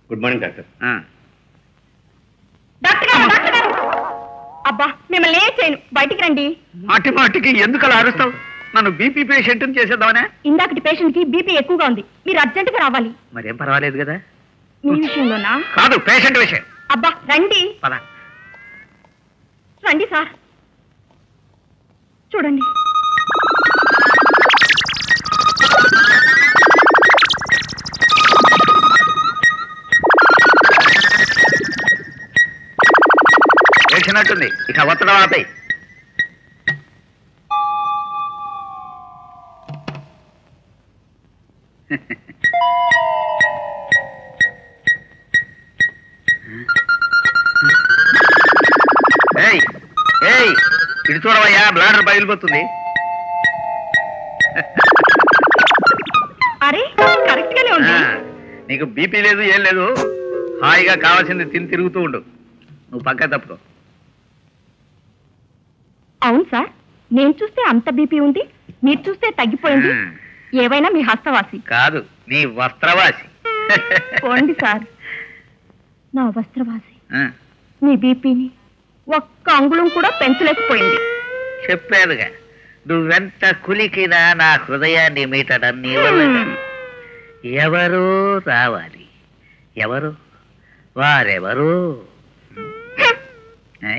Good morning doctor. అబ్బా మిమ్మల్ని ఏం చేయను, బయటికి రండి. మాటి మాటికి ఎందుకు అలా అరుస్తావు? నన్ను బీపీ పేషెంట్ చేసేద్దామనే. ఇందాకటి పేషెంట్ కి బీపీ ఎక్కువగా ఉంది, మీరు అర్జెంట్ గా రావాలి. మరేం పర్వాలేదు కదా? మీ విషయంలోనా? కాదు, పేషెంట్ విషయం. అబ్బా రండి. పద. రండి సార్, చూడండి. వేసినట్టుంది, ఇక ఒత్తడం ఆపేయి. ఇది చూడవయ్యా, బ్లాడర్ పగిలిపోతుంది. అరే కరెక్ట్ గానే ఉంది. నీకు బీపీ లేదు, ఏం లేదు. హాయిగా కావాల్సింది తిని తిరుగుతూ ఉండు. నువ్వు పక్క తప్పుకో. అవును సార్, నేను చూస్తే అంత బీపీ ఉంది, మీరు చూస్తే తగ్గిపోయింది. ఏవైనా మీ హస్తవాసి కాదు, నీ వస్త్రవాసి. పోండి సార్, నా వస్త్రవాసి మీ బీపీని ఒక్క అంగుళం కూడా పెంచలేకపోయింది. చెప్పానుగా, నువ్వెంత కులికినా నా హృదయాన్ని మీటడం నీ వల్ల. ఎవరో రావాలి. ఎవరు? వారెవరో